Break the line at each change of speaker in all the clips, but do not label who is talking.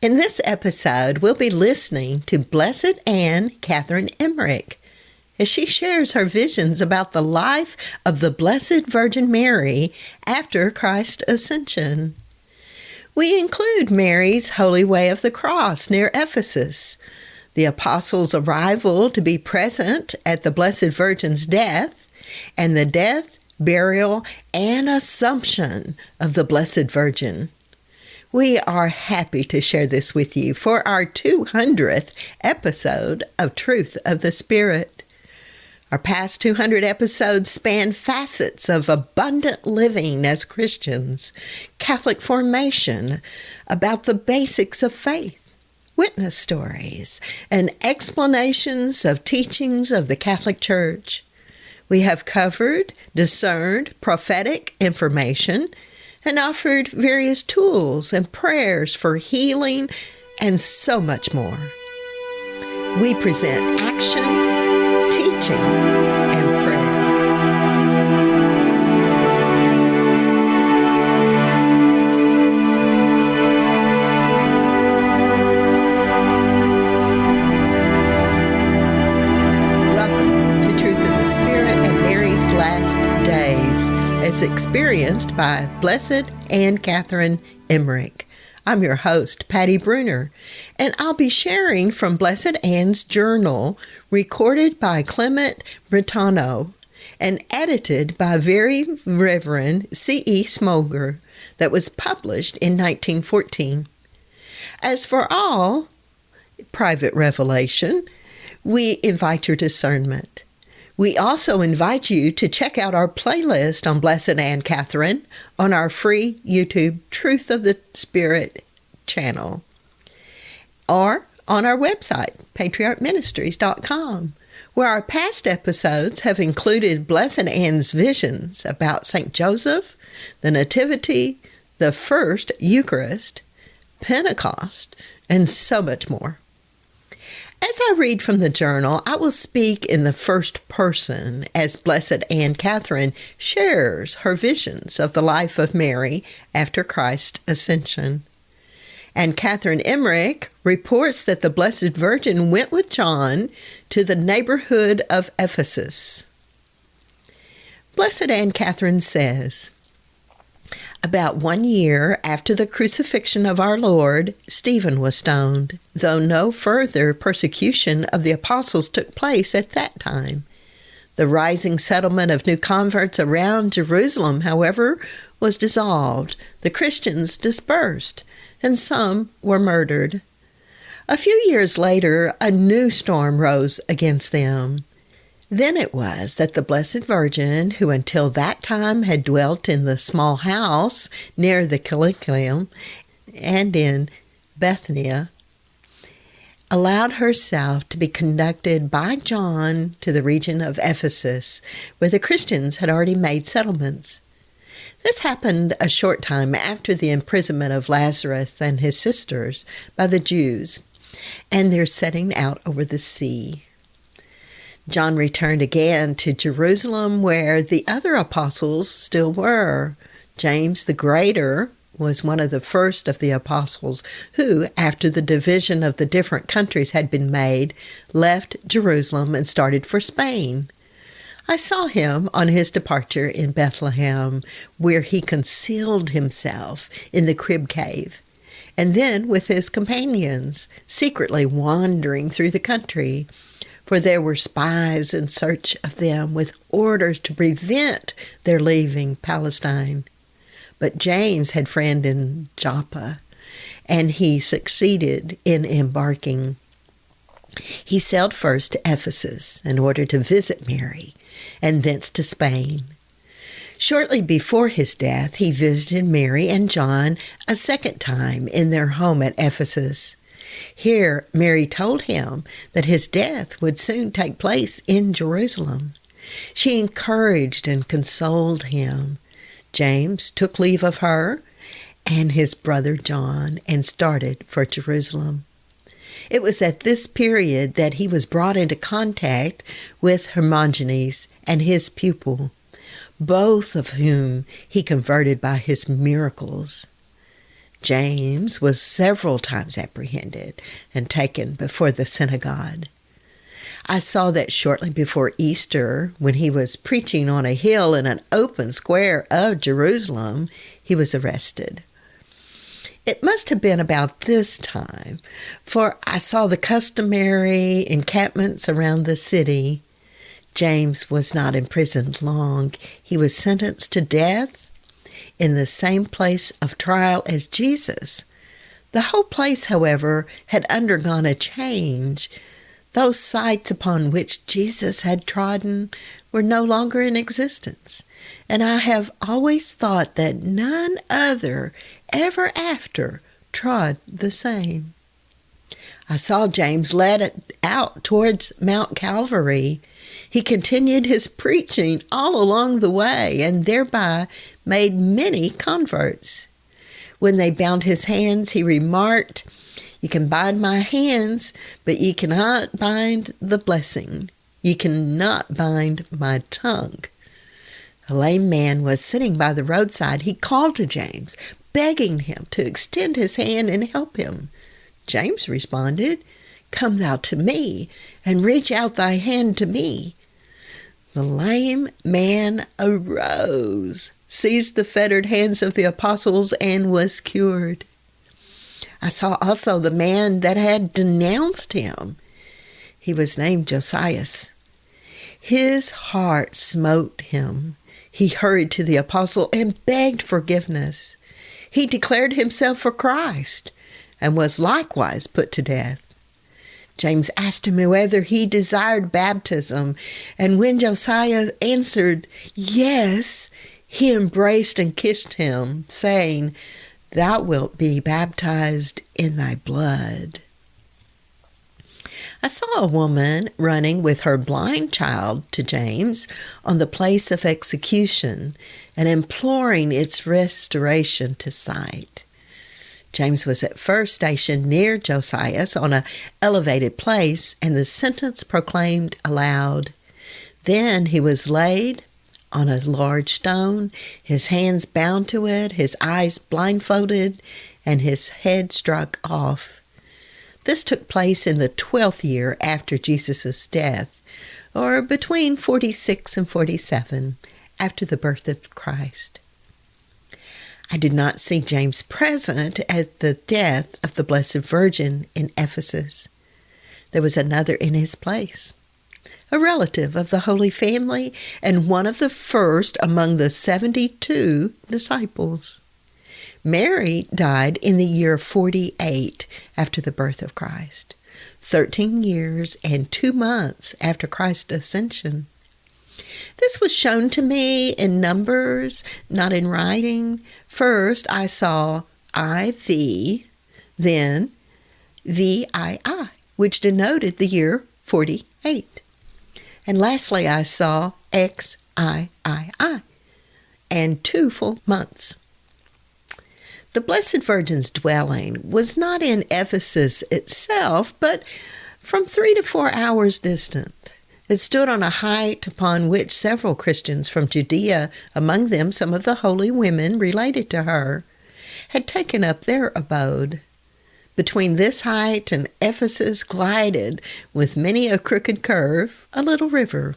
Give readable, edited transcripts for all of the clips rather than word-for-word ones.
In this episode, we'll be listening to Blessed Anne Catherine Emmerich as she shares her visions about the life of the Blessed Virgin Mary after Christ's ascension. We include Mary's Holy Way of the Cross near Ephesus, the apostles' arrival to be present at the Blessed Virgin's death, and the death, burial, and assumption of the Blessed Virgin. We are happy to share this with you for our 200th episode of Truth of the Spirit. Our past 200 episodes span facets of abundant living as Christians, Catholic formation, about the basics of faith, witness stories, and explanations of teachings of the Catholic Church. We have covered, discerned prophetic information, and offered various tools and prayers for healing and so much more. We present action, teaching, and prayer. Welcome to Truth of the Spirit and Mary's Last Days, as experienced by Blessed Anne Catherine Emmerich. I'm your host, Patti Brunner, and I'll be sharing from Blessed Anne's journal, recorded by Clement Brentano and edited by Very Rev. C.E. Schmöger, that was published in 1914. As for all private revelation, we invite your discernment. We also invite you to check out our playlist on Blessed Anne Catherine on our free YouTube Truth of the Spirit channel, or on our website, patriarchministries.com, where our past episodes have included Blessed Anne's visions about St. Joseph, the Nativity, the First Eucharist, Pentecost, and so much more. As I read from the journal, I will speak in the first person as Blessed Anne Catherine shares her visions of the life of Mary after Christ's ascension. And Catherine Emmerich reports that the Blessed Virgin went with John to the neighborhood of Ephesus. Blessed Anne Catherine says, about 1 year after the crucifixion of our Lord, Stephen was stoned, though no further persecution of the apostles took place at that time. The rising settlement of new converts around Jerusalem, however, was dissolved. The Christians dispersed, and some were murdered. A few years later, a new storm rose against them. Then it was that the Blessed Virgin, who until that time had dwelt in the small house near the Calicum and in Bethania, allowed herself to be conducted by John to the region of Ephesus, where the Christians had already made settlements. This happened a short time after the imprisonment of Lazarus and his sisters by the Jews, and their setting out over the sea. John returned again to Jerusalem, where the other apostles still were. James the Greater was one of the first of the apostles who, after the division of the different countries had been made, left Jerusalem and started for Spain. I saw him on his departure in Bethlehem, where he concealed himself in the crib cave, and then with his companions, secretly wandering through the country. For there were spies in search of them with orders to prevent their leaving Palestine. But James had friend in Joppa, and he succeeded in embarking. He sailed first to Ephesus in order to visit Mary, and thence to Spain. Shortly before his death, he visited Mary and John a second time in their home at Ephesus. Here, Mary told him that his death would soon take place in Jerusalem. She encouraged and consoled him. James took leave of her and his brother John and started for Jerusalem. It was at this period that he was brought into contact with Hermogenes and his pupil, both of whom he converted by his miracles. James was several times apprehended and taken before the synagogue. I saw that shortly before Easter, when he was preaching on a hill in an open square of Jerusalem, he was arrested. It must have been about this time, for I saw the customary encampments around the city. James was not imprisoned long. He was sentenced to death in the same place of trial as Jesus. The whole place, however, had undergone a change. Those sites upon which Jesus had trodden were no longer in existence, and I have always thought that none other ever after trod the same. I saw James led out towards Mount Calvary. He continued his preaching all along the way and thereby made many converts. When they bound his hands, he remarked, "You can bind my hands, but ye cannot bind the blessing. Ye cannot bind my tongue." A lame man was sitting by the roadside. He called to James, begging him to extend his hand and help him. James responded, "Come thou to me, and reach out thy hand to me." The lame man arose, seized the fettered hands of the apostles, and was cured. I saw also the man that had denounced him. He was named Josias. His heart smote him. He hurried to the apostle and begged forgiveness. He declared himself for Christ and was likewise put to death. James asked him whether he desired baptism, and when Josiah answered yes, he embraced and kissed him, saying, "Thou wilt be baptized in thy blood." I saw a woman running with her blind child to James on the place of execution and imploring its restoration to sight. James was at first stationed near Josias on an elevated place, and the sentence proclaimed aloud. Then he was laid on a large stone, his hands bound to it, his eyes blindfolded, and his head struck off. This took place in the 12th year after Jesus' death, or between 46 and 47, after the birth of Christ. I did not see James present at the death of the Blessed Virgin in Ephesus. There was another in his place, a relative of the Holy Family and one of the first among the 72 disciples. Mary died in the year 48 after the birth of Christ, 13 years and 2 months after Christ's ascension. This was shown to me in numbers, not in writing. First, I saw IV, then VII, which denoted the year 48. And lastly, I saw XIII, and 2 full months. The Blessed Virgin's dwelling was not in Ephesus itself, but from 3 to 4 hours distant. It stood on a height upon which several Christians from Judea, among them some of the holy women related to her, had taken up their abode. Between this height and Ephesus glided, with many a crooked curve, a little river.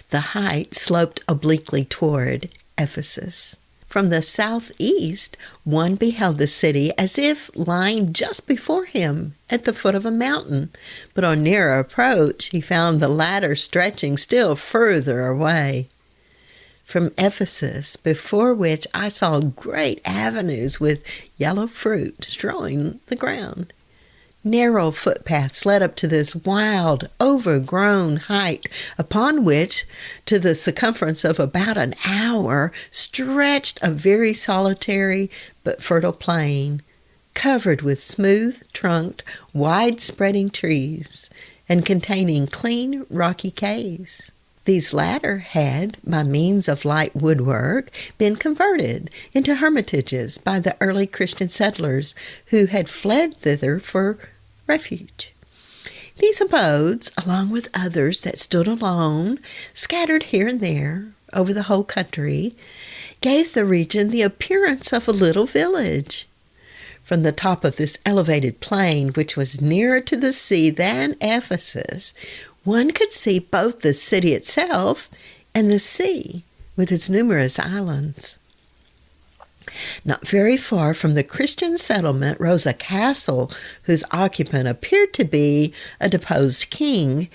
The height sloped obliquely toward Ephesus. From the southeast, one beheld the city as if lying just before him at the foot of a mountain, but on nearer approach he found the latter stretching still further away. From Ephesus, before which I saw great avenues with yellow fruit strewing the ground, narrow footpaths led up to this wild, overgrown height, upon which, to the circumference of about an hour, stretched a very solitary but fertile plain, covered with smooth-trunked, wide-spreading trees, and containing clean, rocky caves. These latter had, by means of light woodwork, been converted into hermitages by the early Christian settlers who had fled thither for refuge. These abodes, along with others that stood alone, scattered here and there over the whole country, gave the region the appearance of a little village. From the top of this elevated plain, which was nearer to the sea than Ephesus, one could see both the city itself and the sea with its numerous islands. Not very far from the Christian settlement rose a castle whose occupant appeared to be a deposed king.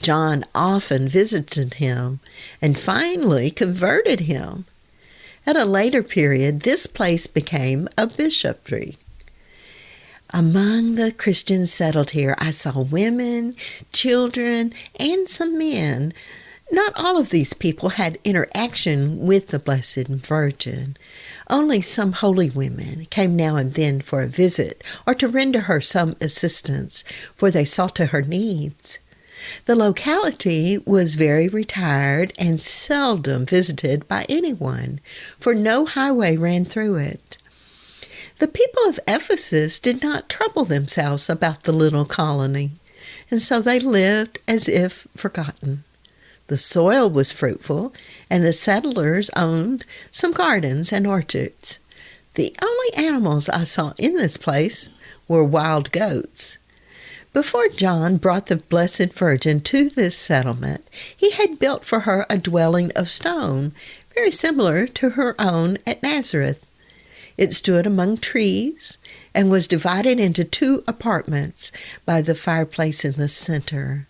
John often visited him and finally converted him. At a later period, this place became a bishopric. Among the Christians settled here, I saw women, children, and some men. Not all of these people had interaction with the Blessed Virgin. Only some holy women came now and then for a visit or to render her some assistance, for they saw to her needs. The locality was very retired and seldom visited by anyone, for no highway ran through it. The people of Ephesus did not trouble themselves about the little colony, and so they lived as if forgotten. The soil was fruitful, and the settlers owned some gardens and orchards. The only animals I saw in this place were wild goats. Before John brought the Blessed Virgin to this settlement, he had built for her a dwelling of stone, very similar to her own at Nazareth. It stood among trees and was divided into 2 apartments by the fireplace in the center.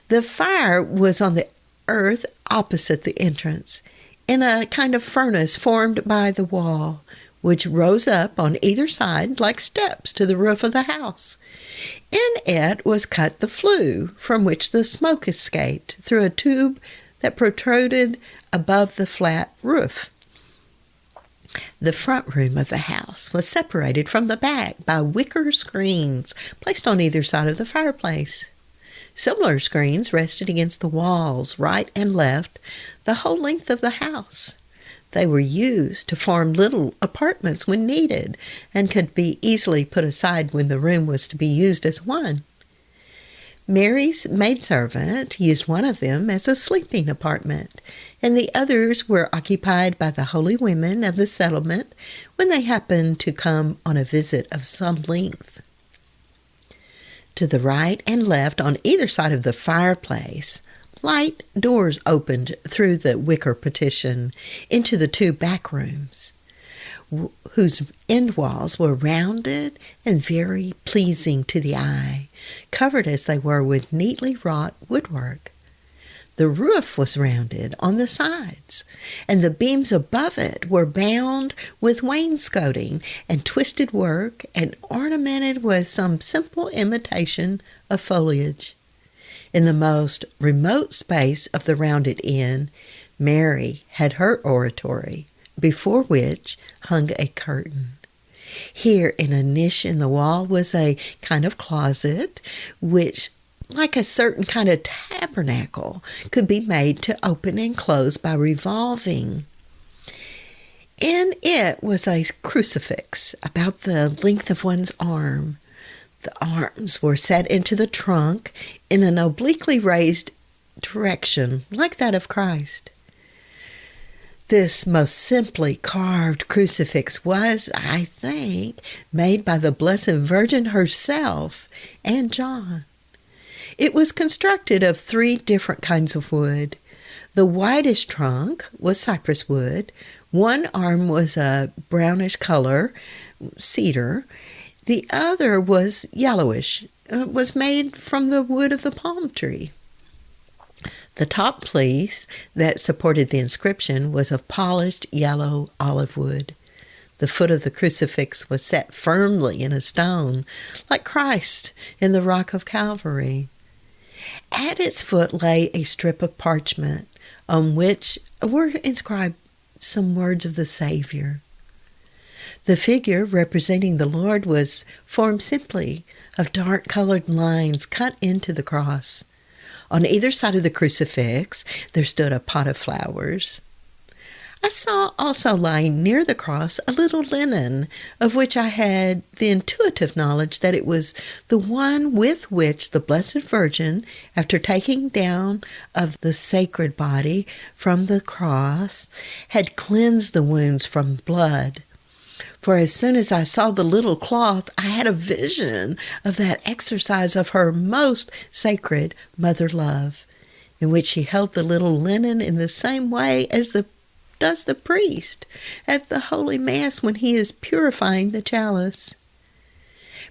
The fire was on the earth opposite the entrance, in a kind of furnace formed by the wall, which rose up on either side like steps to the roof of the house. In it was cut the flue from which the smoke escaped through a tube that protruded above the flat roof. The front room of the house was separated from the back by wicker screens placed on either side of the fireplace. Similar screens rested against the walls, right and left, the whole length of the house. They were used to form little apartments when needed, and could be easily put aside when the room was to be used as one. Mary's maidservant used one of them as a sleeping apartment, and the others were occupied by the holy women of the settlement when they happened to come on a visit of some length. To the right and left, on either side of the fireplace, light doors opened through the wicker partition into the 2 back rooms, whose end walls were rounded and very pleasing to the eye, covered as they were with neatly wrought woodwork. The roof was rounded on the sides, and the beams above it were bound with wainscoting and twisted work and ornamented with some simple imitation of foliage. In the most remote space of the rounded inn, Mary had her oratory, before which hung a curtain. Here, in a niche in the wall, was a kind of closet, which, like a certain kind of tabernacle, could be made to open and close by revolving. In it was a crucifix about the length of one's arm. The arms were set into the trunk in an obliquely raised direction, like that of Christ. This most simply carved crucifix was, I think, made by the Blessed Virgin herself and John. It was constructed of 3 different kinds of wood. The widest trunk was cypress wood. One arm was a brownish color, cedar. The other was yellowish. It was made from the wood of the palm tree. The top piece that supported the inscription was of polished yellow olive wood. The foot of the crucifix was set firmly in a stone, like Christ in the rock of Calvary. At its foot lay a strip of parchment on which were inscribed some words of the Savior. The figure representing the Lord was formed simply of dark-colored lines cut into the cross. On either side of the crucifix there stood a pot of flowers. I saw also lying near the cross a little linen, of which I had the intuitive knowledge that it was the one with which the Blessed Virgin, after taking down of the sacred body from the cross, had cleansed the wounds from blood. For as soon as I saw the little cloth, I had a vision of that exercise of her most sacred mother love, in which she held the little linen in the same way as does the priest at the Holy Mass when he is purifying the chalice.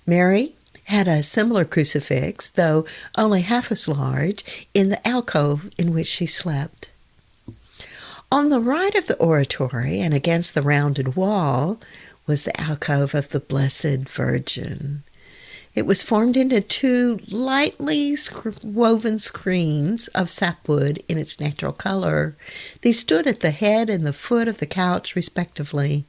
Mary had a similar crucifix, though only half as large, in the alcove in which she slept. On the right of the oratory and against the rounded wall was the alcove of the Blessed Virgin. It was formed into two lightly woven screens of sapwood in its natural color. These stood at the head and the foot of the couch, respectively.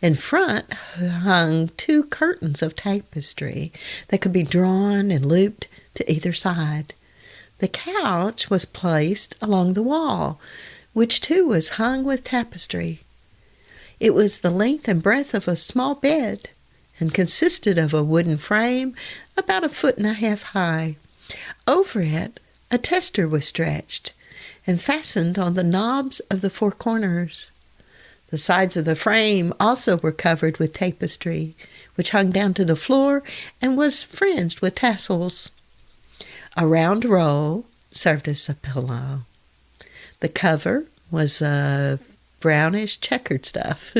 In front hung two curtains of tapestry that could be drawn and looped to either side. The couch was placed along the wall, which too was hung with tapestry. It was the length and breadth of a small bed, and consisted of a wooden frame about 1.5 feet high. Over it a tester was stretched, and fastened on the knobs of the 4 corners. The sides of the frame also were covered with tapestry, which hung down to the floor and was fringed with tassels. A round roll served as a pillow. The cover was brownish checkered stuff.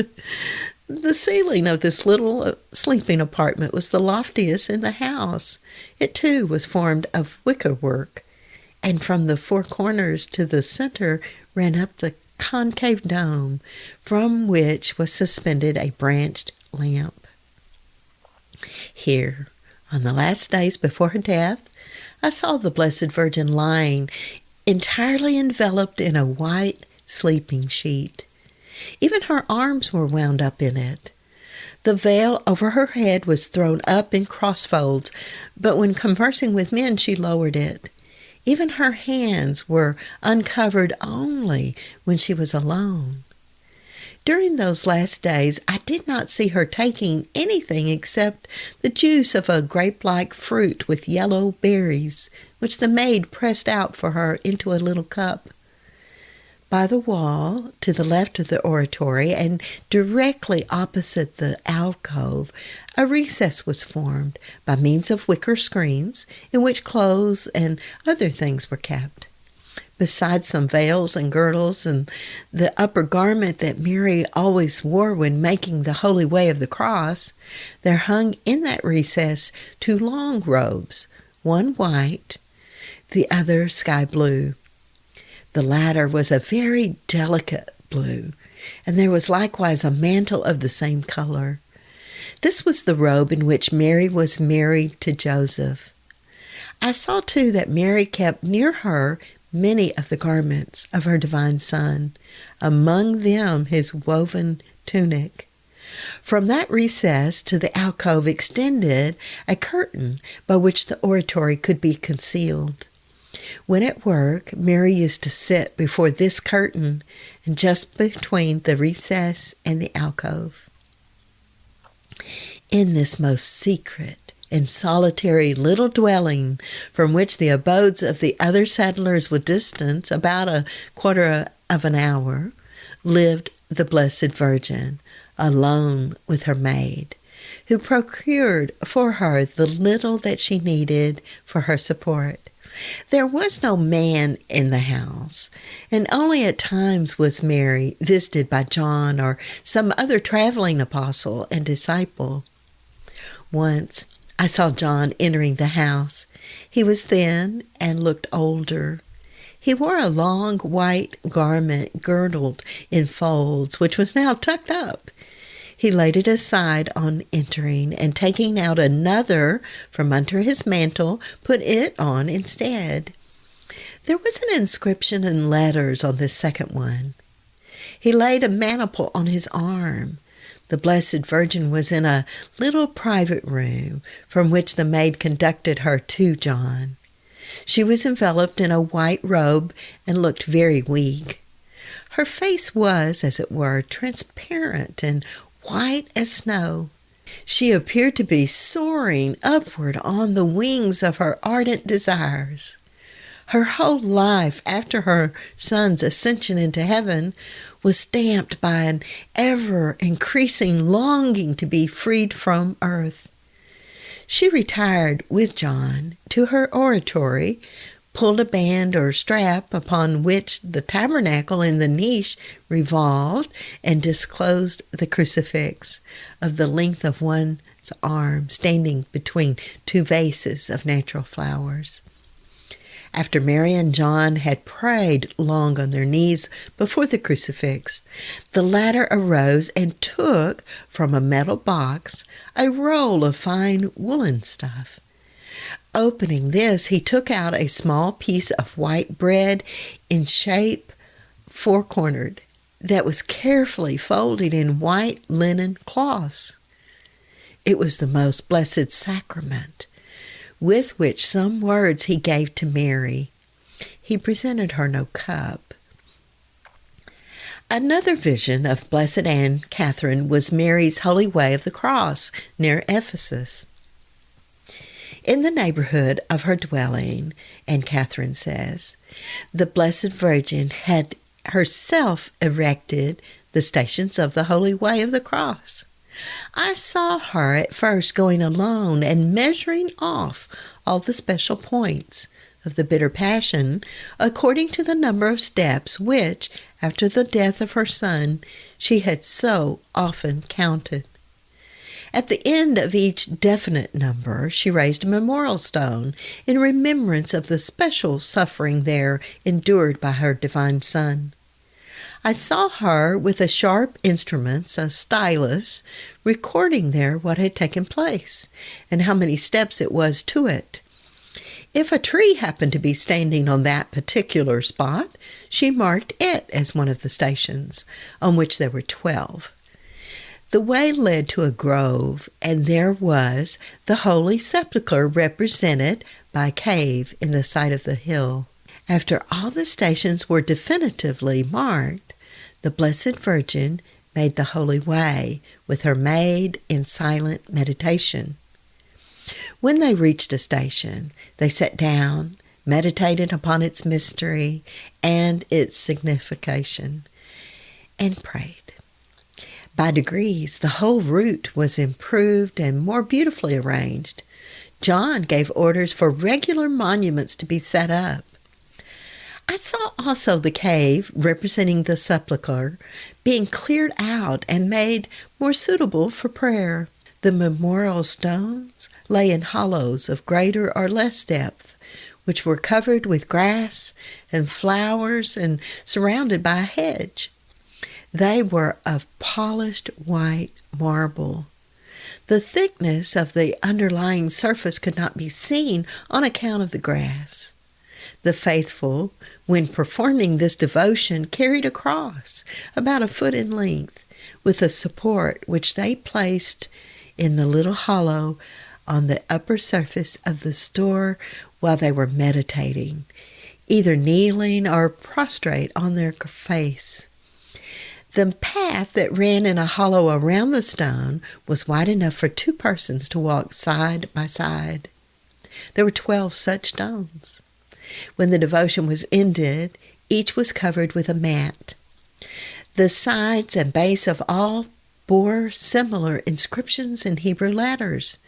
The ceiling of this little sleeping apartment was the loftiest in the house. It, too, was formed of wicker work, and from the 4 corners to the center ran up the concave dome, from which was suspended a branched lamp. Here, on the last days before her death, I saw the Blessed Virgin lying entirely enveloped in a white sleeping sheet. Even her arms were wound up in it. The veil over her head was thrown up in crossfolds, but when conversing with men she lowered it. Even her hands were uncovered only when she was alone. During those last days I did not see her taking anything except the juice of a grape-like fruit with yellow berries, which the maid pressed out for her into a little cup. By the wall, to the left of the oratory, and directly opposite the alcove, a recess was formed by means of wicker screens, in which clothes and other things were kept. Besides some veils and girdles and the upper garment that Mary always wore when making the Holy Way of the Cross, there hung in that recess 2 long robes, one white, the other sky blue. The latter was a very delicate blue, and there was likewise a mantle of the same color. This was the robe in which Mary was married to Joseph. I saw, too, that Mary kept near her many of the garments of her divine Son, among them his woven tunic. From that recess to the alcove extended a curtain by which the oratory could be concealed. When at work, Mary used to sit before this curtain and just between the recess and the alcove. In this most secret and solitary little dwelling, from which the abodes of the other settlers were distant about 1/4 hour, lived the Blessed Virgin, alone with her maid, who procured for her the little that she needed for her support. There was no man in the house, and only at times was Mary visited by John or some other traveling apostle and disciple. Once I saw John entering the house. He was thin and looked older. He wore a long white garment girdled in folds, which was now tucked up. He laid it aside on entering, and taking out another from under his mantle, put it on instead. There was an inscription in letters on this second one. He laid a maniple on his arm. The Blessed Virgin was in a little private room, from which the maid conducted her to John. She was enveloped in a white robe and looked very weak. Her face was, as it were, transparent and white as snow. She appeared to be soaring upward on the wings of her ardent desires. Her whole life after her son's ascension into heaven was stamped by an ever-increasing longing to be freed from earth. She retired with John to her oratory, pulled a band or strap upon which the tabernacle in the niche revolved, and disclosed the crucifix of the length of one's arm, standing between two vases of natural flowers. After Mary and John had prayed long on their knees before the crucifix, the latter arose and took from a metal box a roll of fine woolen stuff. Opening this, he took out a small piece of white bread in shape four-cornered that was carefully folded in white linen cloths. It was the most blessed sacrament, with which some words he gave to Mary. He presented her no cup. Another vision of Blessed Anne Catherine was Mary's Holy Way of the Cross near Ephesus. In the neighborhood of her dwelling, Anne Catherine says, the Blessed Virgin had herself erected the stations of the Holy Way of the Cross. I saw her at first going alone and measuring off all the special points of the bitter passion according to the number of steps which, after the death of her son, she had so often counted. At the end of each definite number, she raised a memorial stone in remembrance of the special suffering there endured by her divine Son. I saw her with a sharp instrument, a stylus, recording there what had taken place and how many steps it was to it. If a tree happened to be standing on that particular spot, she marked it as one of the stations, on which there were 12. The way led to a grove, and there was the Holy Sepulchre represented by a cave in the side of the hill. After all the stations were definitively marked, the Blessed Virgin made the Holy Way with her maid in silent meditation. When they reached a station, they sat down, meditated upon its mystery and its signification, and prayed. By degrees, the whole route was improved and more beautifully arranged. John gave orders for regular monuments to be set up. I saw also the cave representing the sepulchre being cleared out and made more suitable for prayer. The memorial stones lay in hollows of greater or less depth, which were covered with grass and flowers and surrounded by a hedge. They were of polished white marble. The thickness of the underlying surface could not be seen on account of the grass. The faithful, when performing this devotion, carried a cross about a foot in length, with a support which they placed in the little hollow on the upper surface of the store while they were meditating, either kneeling or prostrate on their face. The path that ran in a hollow around the stone was wide enough for 2 persons to walk side by side. There were 12 such stones. When the devotion was ended, each was covered with a mat. The sides and base of all bore similar inscriptions in Hebrew letters,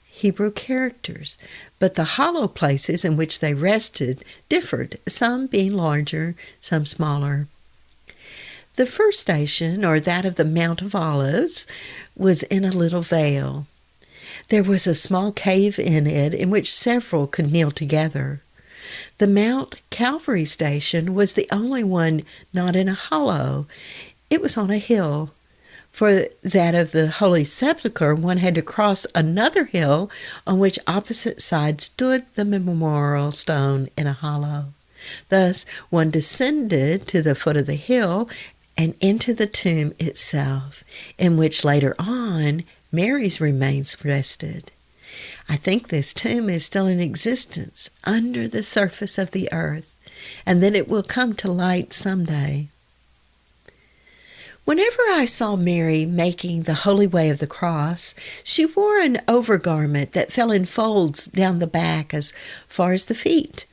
Hebrew characters, but the hollow places in which they rested differed, some being larger, some smaller. The first station, or that of the Mount of Olives, was in a little vale. There was a small cave in it in which several could kneel together. The Mount Calvary station was the only one not in a hollow. It was on a hill. For that of the Holy Sepulchre, one had to cross another hill on which opposite sides stood the memorial stone in a hollow. Thus, one descended to the foot of the hill and into the tomb itself, in which later on Mary's remains rested. I think this tomb is still in existence under the surface of the earth, and that it will come to light someday. Whenever I saw Mary making the holy way of the cross, she wore an overgarment that fell in folds down the back as far as the feet.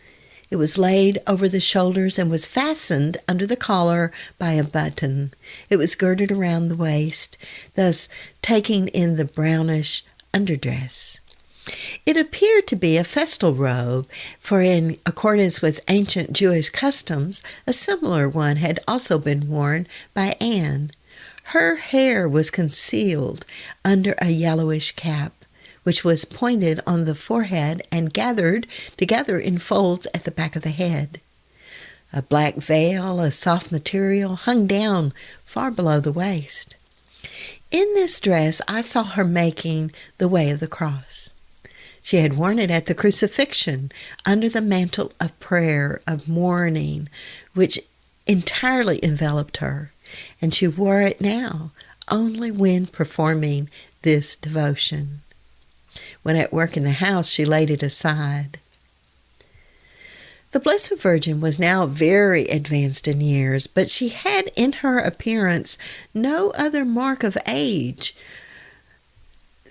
It was laid over the shoulders and was fastened under the collar by a button. It was girded around the waist, thus taking in the brownish underdress. It appeared to be a festal robe, for in accordance with ancient Jewish customs, a similar one had also been worn by Anne. Her hair was concealed under a yellowish cap, which was pointed on the forehead and gathered together in folds at the back of the head. A black veil, a soft material, hung down far below the waist. In this dress I saw her making the way of the cross. She had worn it at the crucifixion under the mantle of prayer, of mourning, which entirely enveloped her, and she wore it now only when performing this devotion. When at work in the house, she laid it aside. The Blessed Virgin was now very advanced in years, but she had in her appearance no other mark of age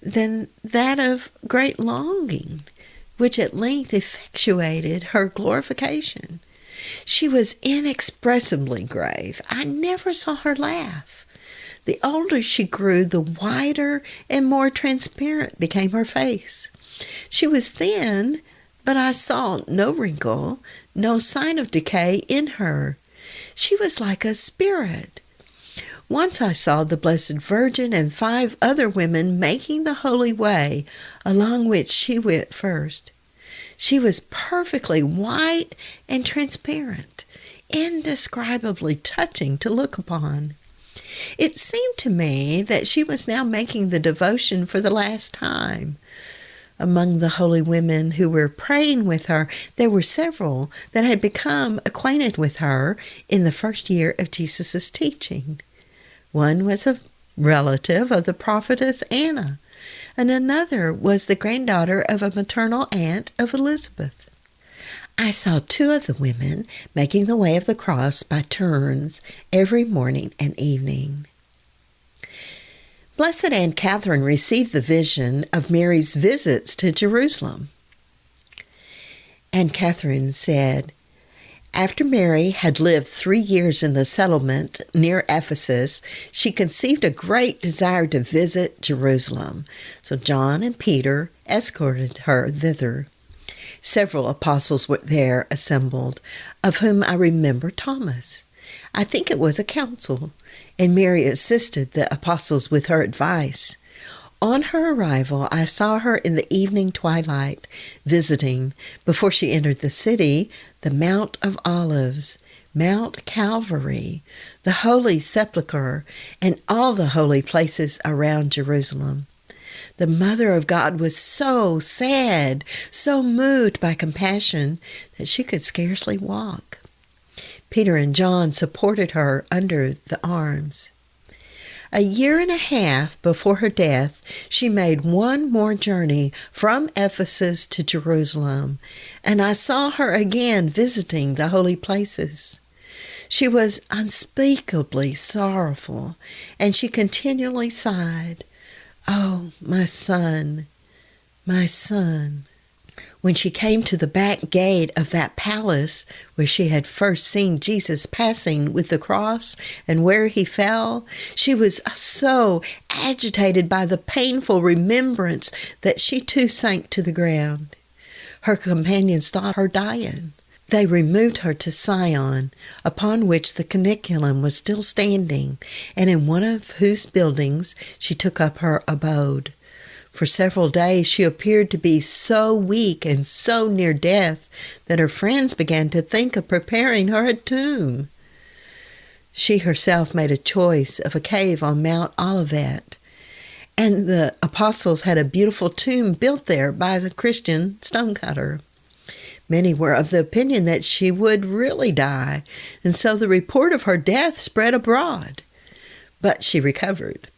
than that of great longing, which at length effectuated her glorification. She was inexpressibly grave. I never saw her laugh. The older she grew, the whiter and more transparent became her face. She was thin, but I saw no wrinkle, no sign of decay in her. She was like a spirit. Once I saw the Blessed Virgin and 5 other women making the holy way, along which she went first. She was perfectly white and transparent, indescribably touching to look upon. It seemed to me that she was now making the devotion for the last time. Among the holy women who were praying with her, there were several that had become acquainted with her in the first year of Jesus' teaching. One was a relative of the prophetess Anna, and another was the granddaughter of a maternal aunt of Elizabeth. I saw 2 of the women making the way of the cross by turns every morning and evening. Blessed Anne Catherine received the vision of Mary's visits to Jerusalem. Anne Catherine said, after Mary had lived 3 years in the settlement near Ephesus, she conceived a great desire to visit Jerusalem. So John and Peter escorted her thither. Several apostles were there assembled, of whom I remember Thomas. I think it was a council, and Mary assisted the apostles with her advice. On her arrival, I saw her in the evening twilight, visiting, before she entered the city, the Mount of Olives, Mount Calvary, the Holy Sepulchre, and all the holy places around Jerusalem. The Mother of God was so sad, so moved by compassion, that she could scarcely walk. Peter and John supported her under the arms. A year and a half before her death, she made one more journey from Ephesus to Jerusalem, and I saw her again visiting the holy places. She was unspeakably sorrowful, and she continually sighed, "Oh, my son, my son." When she came to the back gate of that palace where she had first seen Jesus passing with the cross and where he fell, she was so agitated by the painful remembrance that she too sank to the ground. Her companions thought her dying. They removed her to Sion, upon which the caniculum was still standing, and in one of whose buildings she took up her abode. For several days she appeared to be so weak and so near death that her friends began to think of preparing her a tomb. She herself made a choice of a cave on Mount Olivet, and the apostles had a beautiful tomb built there by a Christian stonecutter. Many were of the opinion that she would really die, and so the report of her death spread abroad. But she recovered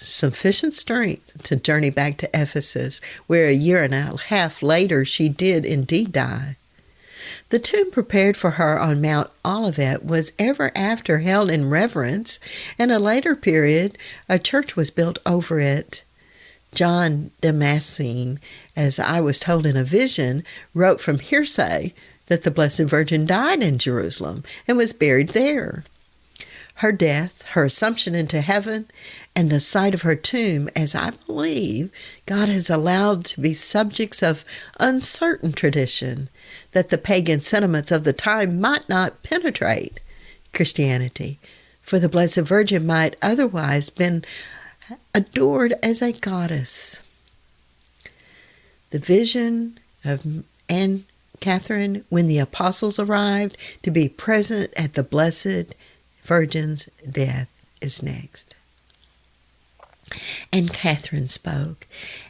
sufficient strength to journey back to Ephesus, where a year and a half later she did indeed die. The tomb prepared for her on Mount Olivet was ever after held in reverence. In a later period, a church was built over it. John Damascene, as I was told in a vision, wrote from hearsay that the Blessed Virgin died in Jerusalem and was buried there. Her death, her assumption into heaven, and the site of her tomb, as I believe, God has allowed to be subjects of uncertain tradition, that the pagan sentiments of the time might not penetrate Christianity, for the Blessed Virgin might otherwise been adored as a goddess. The vision of Anne Catherine when the apostles arrived to be present at the Blessed Virgin's death is next. And Catherine spoke.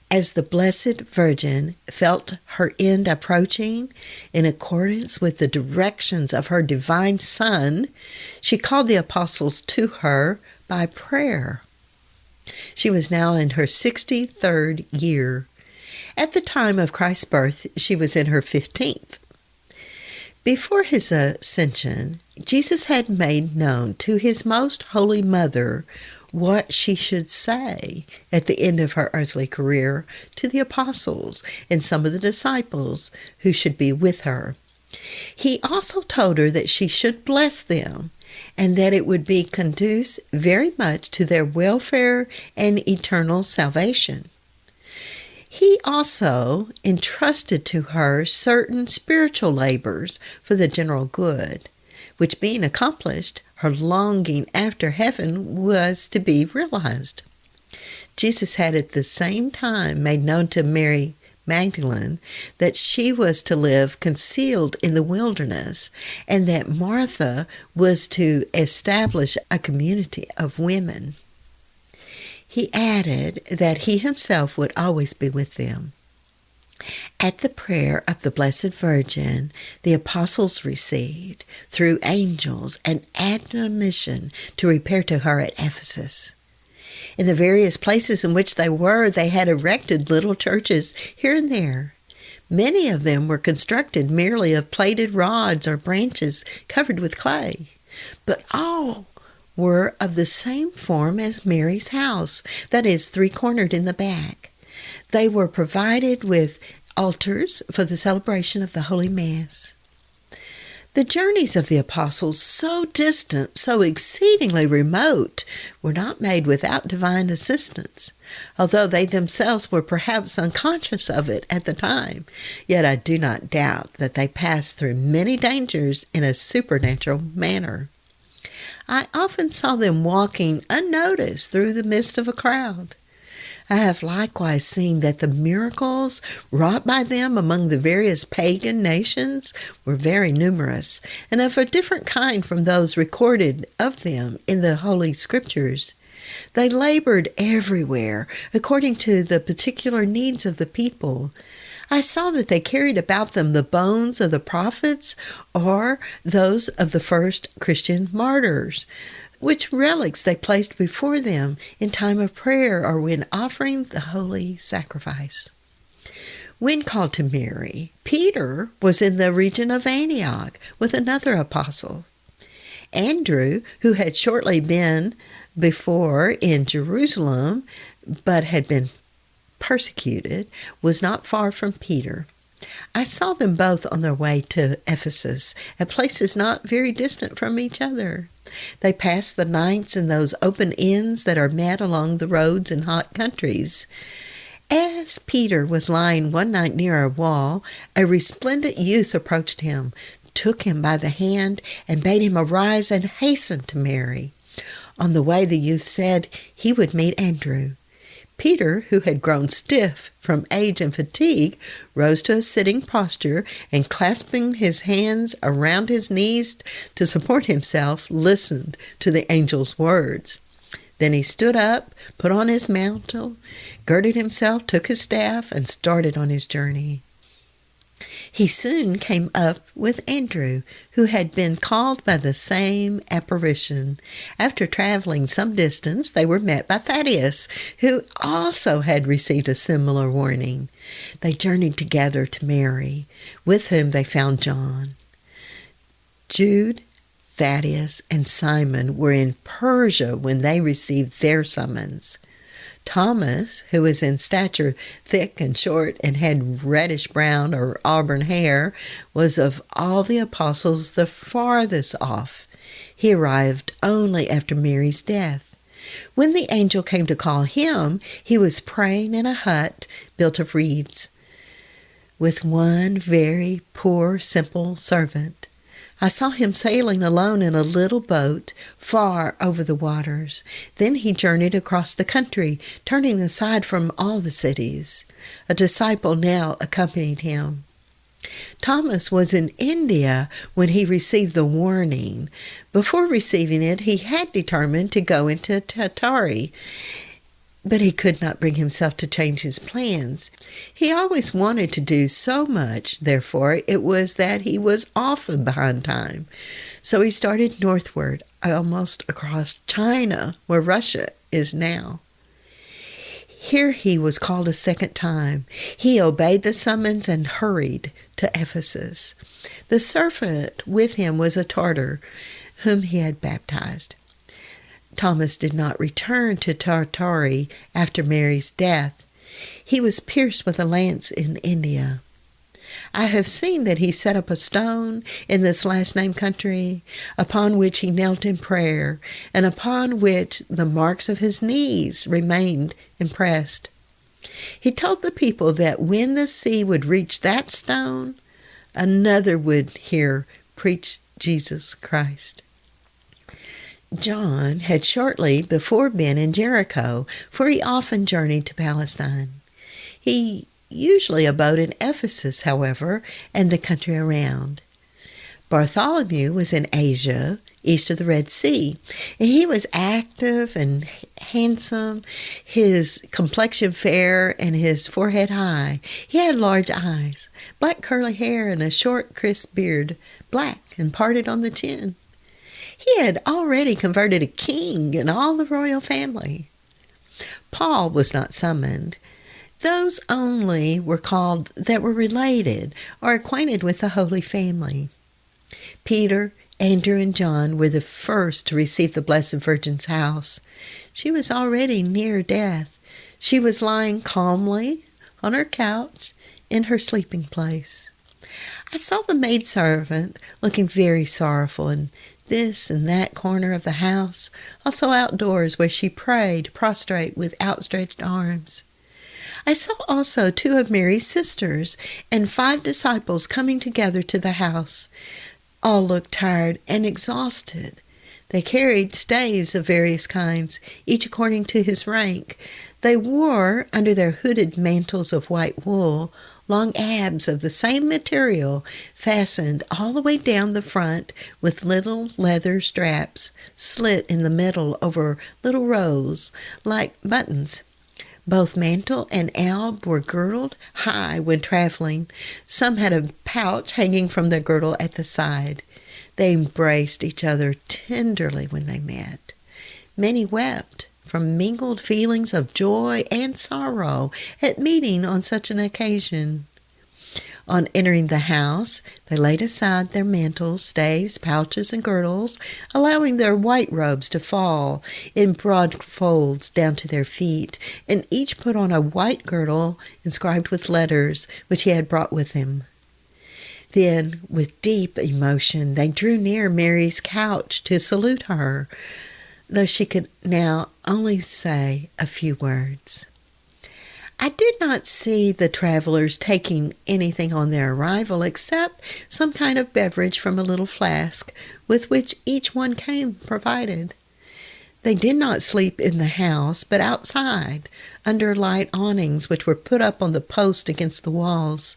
As the Blessed Virgin felt her end approaching, in accordance with the directions of her divine Son, she called the apostles to her by prayer. She was now in her 63rd year. At the time of Christ's birth, she was in her 15th. Before his ascension, Jesus had made known to his most holy mother what she should say at the end of her earthly career to the apostles and some of the disciples who should be with her. He also told her that she should bless them and that it would be conducive very much to their welfare and eternal salvation. He also entrusted to her certain spiritual labors for the general good, which being accomplished, her longing after heaven was to be realized. Jesus had at the same time made known to Mary Magdalene that she was to live concealed in the wilderness and that Martha was to establish a community of women. He added that he himself would always be with them. At the prayer of the Blessed Virgin, the apostles received, through angels, an admonition to repair to her at Ephesus. In the various places in which they were, they had erected little churches here and there. Many of them were constructed merely of plaited rods or branches covered with clay, but all were of the same form as Mary's house, that is, three-cornered in the back. They were provided with altars for the celebration of the Holy Mass. The journeys of the apostles, so distant, so exceedingly remote, were not made without divine assistance, although they themselves were perhaps unconscious of it at the time. Yet I do not doubt that they passed through many dangers in a supernatural manner. I often saw them walking unnoticed through the midst of a crowd. I have likewise seen that the miracles wrought by them among the various pagan nations were very numerous, and of a different kind from those recorded of them in the Holy Scriptures. They labored everywhere, according to the particular needs of the people. I saw that they carried about them the bones of the prophets or those of the first Christian martyrs, which relics they placed before them in time of prayer or when offering the holy sacrifice. When called to Mary, Peter was in the region of Antioch with another apostle. Andrew, who had shortly been before in Jerusalem but had been persecuted, was not far from Peter. I saw them both on their way to Ephesus, at places not very distant from each other. They passed the nights in those open inns that are met along the roads in hot countries. As Peter was lying one night near a wall, a resplendent youth approached him, took him by the hand, and bade him arise and hasten to Mary. On the way the youth said he would meet Andrew. Peter, who had grown stiff from age and fatigue, rose to a sitting posture and, clasping his hands around his knees to support himself, listened to the angel's words. Then he stood up, put on his mantle, girded himself, took his staff, and started on his journey. He soon came up with Andrew, who had been called by the same apparition. After traveling some distance, they were met by Thaddeus, who also had received a similar warning. They journeyed together to Mary, with whom they found John. Jude, Thaddeus, and Simon were in Persia when they received their summons. Thomas, who was in stature thick and short and had reddish-brown or auburn hair, was of all the apostles the farthest off. He arrived only after Mary's death. When the angel came to call him, he was praying in a hut built of reeds, with one very poor, simple servant. I saw him sailing alone in a little boat far over the waters. Then he journeyed across the country, turning aside from all the cities. A disciple now accompanied him. Thomas was in India when he received the warning. Before receiving it, he had determined to go into Tartary, but he could not bring himself to change his plans. He always wanted to do so much, therefore it was that he was often behind time. So he started northward, almost across China, where Russia is now. Here he was called a second time. He obeyed the summons and hurried to Ephesus. The servant with him was a Tartar, whom he had baptized. Thomas did not return to Tartary after Mary's death. He was pierced with a lance in India. I have seen that he set up a stone in this last-named country, upon which he knelt in prayer, and upon which the marks of his knees remained impressed. He told the people that when the sea would reach that stone, another would hear preach Jesus Christ. John had shortly before been in Jericho, for he often journeyed to Palestine. He usually abode in Ephesus, however, and the country around. Bartholomew was in Asia, east of the Red Sea, and he was active and handsome, his complexion fair and his forehead high. He had large eyes, black curly hair, and a short, crisp beard, black and parted on the chin. He had already converted a king and all the royal family. Paul was not summoned. Those only were called that were related or acquainted with the Holy Family. Peter, Andrew, and John were the first to receive the Blessed Virgin's house. She was already near death. She was lying calmly on her couch in her sleeping place. I saw the maidservant looking very sorrowful in this and that corner of the house, also outdoors where she prayed, prostrate with outstretched arms. I saw also 2 of Mary's sisters and 5 disciples coming together to the house. All looked tired and exhausted. They carried staves of various kinds, each according to his rank. They wore, under their hooded mantles of white wool, long abs of the same material, fastened all the way down the front with little leather straps, slit in the middle over little rows, like buttons. Both mantle and alb were girdled high when traveling. Some had a pouch hanging from their girdle at the side. They embraced each other tenderly when they met. Many wept from mingled feelings of joy and sorrow at meeting on such an occasion. On entering the house, they laid aside their mantles, staves, pouches, and girdles, allowing their white robes to fall in broad folds down to their feet, and each put on a white girdle inscribed with letters which he had brought with him. Then, with deep emotion, they drew near Mary's couch to salute her, though she could now only say a few words. I did not see the travelers taking anything on their arrival except some kind of beverage from a little flask with which each one came provided. They did not sleep in the house, but outside, under light awnings which were put up on the post against the walls,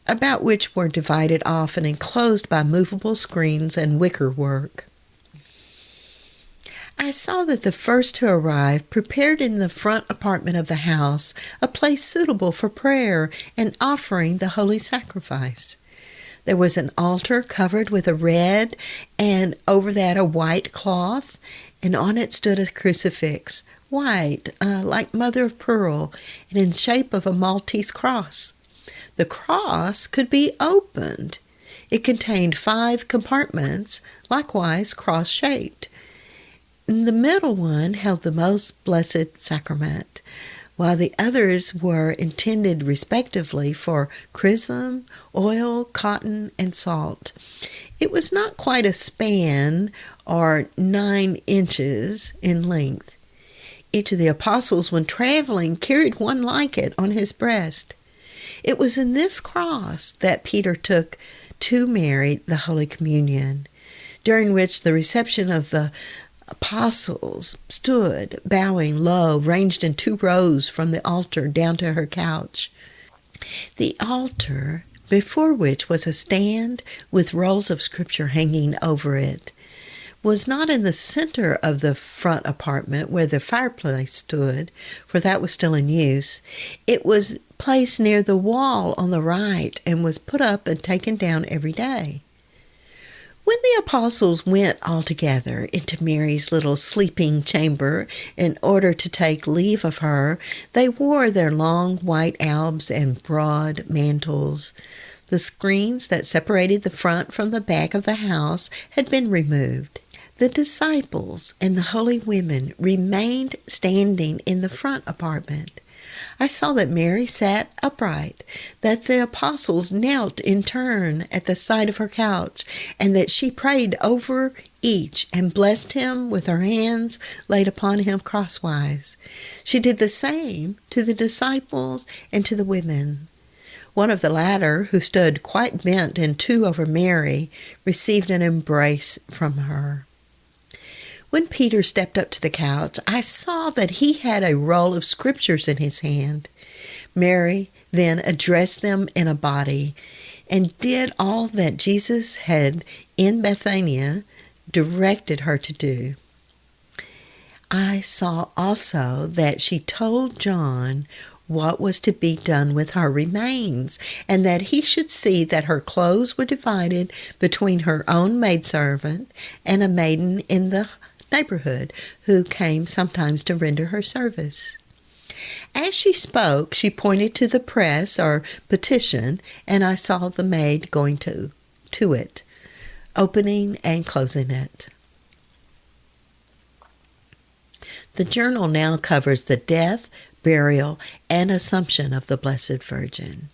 about which were divided off and enclosed by movable screens and wicker work. I saw that the first to arrive prepared in the front apartment of the house a place suitable for prayer and offering the holy sacrifice. There was an altar covered with a red and over that a white cloth, and on it stood a crucifix, white, like mother of pearl, and in shape of a Maltese cross. The cross could be opened. It contained 5 compartments, likewise cross-shaped. The middle one held the most blessed sacrament, while the others were intended respectively for chrism, oil, cotton, and salt. It was not quite a span, or 9 inches in length. Each of the apostles, when traveling, carried one like it on his breast. It was in this cross that Peter took to Mary the Holy Communion, during which the reception of the apostles stood, bowing low, ranged in 2 rows from the altar down to her couch. The altar, before which was a stand with rolls of scripture hanging over it, was not in the center of the front apartment where the fireplace stood, for that was still in use. It was placed near the wall on the right and was put up and taken down every day. When the apostles went all together into Mary's little sleeping chamber in order to take leave of her, they wore their long white albs and broad mantles. The screens that separated the front from the back of the house had been removed. The disciples and the holy women remained standing in the front apartment. I saw that Mary sat upright, that the apostles knelt in turn at the side of her couch, and that she prayed over each and blessed him with her hands laid upon him crosswise. She did the same to the disciples and to the women. One of the latter, who stood quite bent in 2 over Mary, received an embrace from her. When Peter stepped up to the couch, I saw that he had a roll of scriptures in his hand. Mary then addressed them in a body and did all that Jesus had in Bethania directed her to do. I saw also that she told John what was to be done with her remains, and that he should see that her clothes were divided between her own maidservant and a maiden in the neighborhood who came sometimes to render her service. As she spoke, she pointed to the press or petition, and I saw the maid going to it, opening and closing it. The journal now covers the death, burial, and assumption of the Blessed Virgin.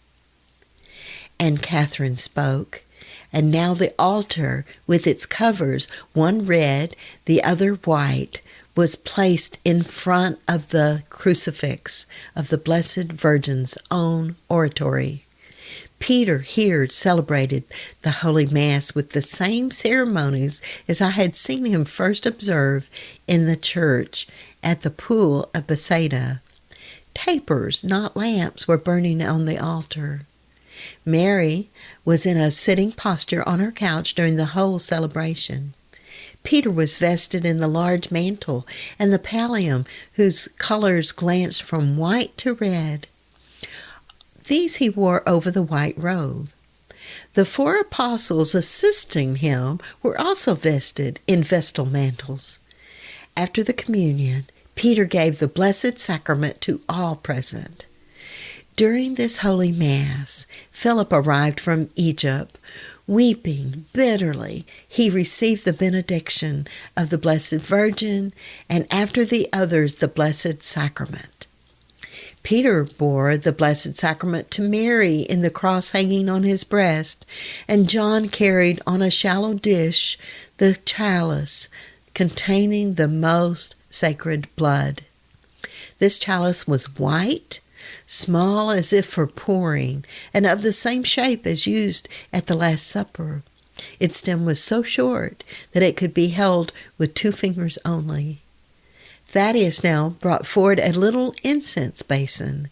And Catherine spoke, and now the altar, with its covers, one red, the other white, was placed in front of the crucifix of the Blessed Virgin's own oratory. Peter here celebrated the Holy Mass with the same ceremonies as I had seen him first observe in the church at the pool of Bethsaida. Tapers, not lamps, were burning on the altar. Mary was in a sitting posture on her couch during the whole celebration. Peter was vested in the large mantle and the pallium, whose colors glanced from white to red. These he wore over the white robe. The 4 apostles assisting him were also vested in vestal mantles. After the communion, Peter gave the Blessed Sacrament to all present. During this holy Mass, Philip arrived from Egypt. Weeping bitterly, he received the benediction of the Blessed Virgin, and after the others, the Blessed Sacrament. Peter bore the Blessed Sacrament to Mary in the cross hanging on his breast, and John carried on a shallow dish the chalice containing the most sacred blood. This chalice was white, small as if for pouring, and of the same shape as used at the Last Supper. Its stem was so short that it could be held with 2 fingers only. Thaddeus now brought forward a little incense basin.